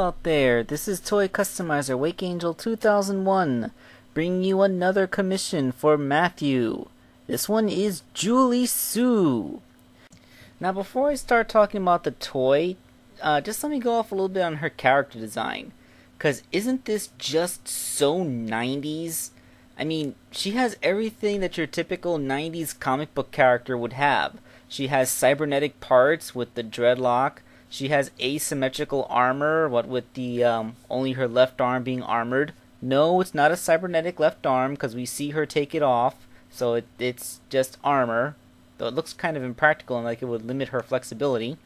out there, this is Toy Customizer Wake Angel 2001, bringing you another commission for Matthew. This one is Julie Sue. Now before I start talking about the toy, just let me go off a little bit on her character design. Cause isn't this just so 90s? I mean, she has everything that your typical 90s comic book character would have. She has cybernetic parts with the dreadlock. She has asymmetrical armor, what with the only her left arm being armored. No, it's not a cybernetic left arm because we see her take it off, so it's just armor. Though it looks kind of impractical and like it would limit her flexibility.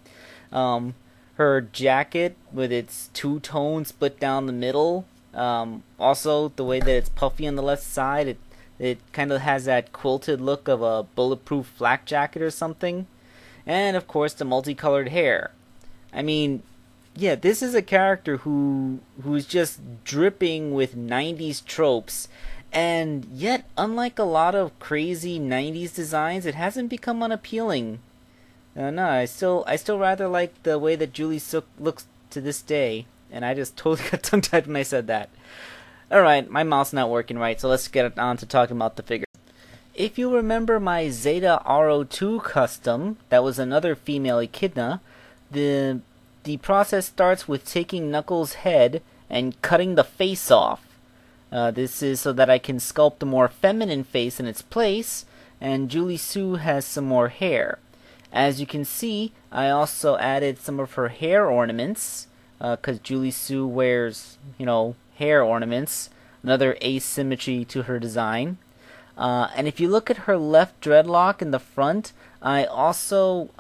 Her jacket with its two-tone split down the middle. Also, the way that it's puffy on the left side, it kind of has that quilted look of a bulletproof flak jacket or something. And of course, the multicolored hair. I mean, yeah, this is a character who's just dripping with 90s tropes, and yet, unlike a lot of crazy 90s designs, it hasn't become unappealing. No, I still rather like the way that Julie Sue looks to this day, and I just totally got tongue-tied when I said that. Alright, my mouth's not working right, so let's get on to talking about the figure. If you remember my Zeta RO2 custom, that was another female echidna. The process starts with taking Knuckles' head and cutting the face off. This is so that I can sculpt a more feminine face in its place, and Julie Sue has some more hair. As you can see, I also added some of her hair ornaments, because Julie Sue wears, hair ornaments, another asymmetry to her design. And if you look at her left dreadlock in the front, I also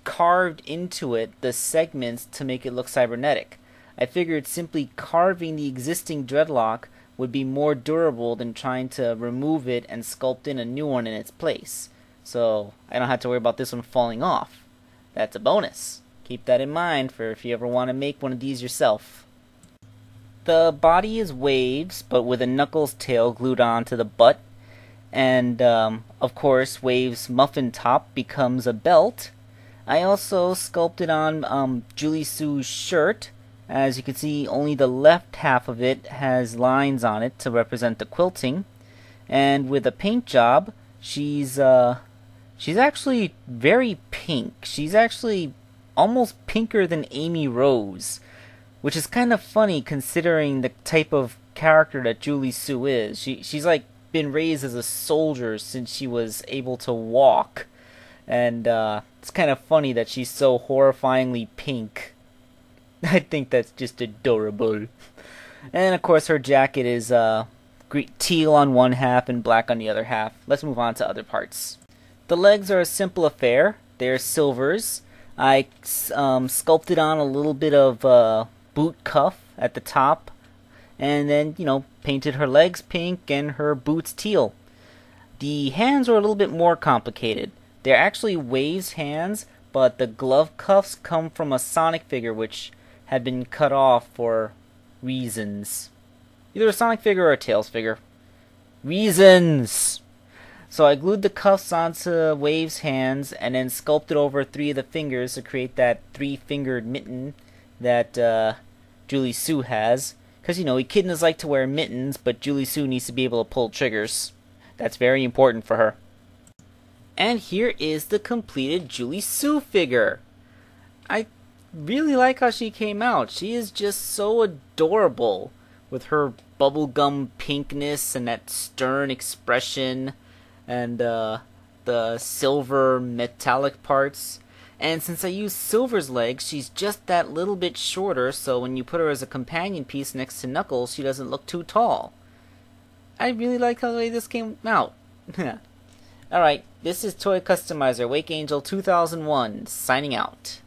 carved into it the segments to make it look cybernetic. I figured simply carving the existing dreadlock would be more durable than trying to remove it and sculpt in a new one in its place. So I don't have to worry about this one falling off. That's a bonus. Keep that in mind for if you ever want to make one of these yourself. The body is Waves, but with a Knuckles tail glued onto the butt. And of course, Waves' muffin top becomes a belt. I also sculpted on Julie Sue's shirt. As you can see, only the left half of it has lines on it to represent the quilting. And with a paint job, she's actually very pink. She's actually almost pinker than Amy Rose, which is kind of funny considering the type of character that Julie Sue is. She's like been raised as a soldier since she was able to walk. And it's kind of funny that she's so horrifyingly pink. I think that's just adorable. And of course her jacket is teal on one half and black on the other half. Let's move on to other parts. The legs are a simple affair. They're silvers. I sculpted on a little bit of boot cuff at the top. And then, painted her legs pink and her boots teal. The hands are a little bit more complicated. They're actually Waves' hands, but the glove cuffs come from a Sonic figure which had been cut off for reasons. Either a Sonic figure or a Tails figure. Reasons! So I glued the cuffs onto Waves' hands and then sculpted over 3 of the fingers to create that 3-fingered mitten that Julie Sue has. Because, echidnas like to wear mittens, but Julie Sue needs to be able to pull triggers. That's very important for her. And here is the completed Julie Sue figure. I really like how she came out. She is just so adorable with her bubblegum pinkness and that stern expression and the silver metallic parts. And since I used Silver's legs, she's just that little bit shorter, so when you put her as a companion piece next to Knuckles, she doesn't look too tall. I really like how the way this came out. Alright, this is Toy Customizer Wake Angel 2001, signing out.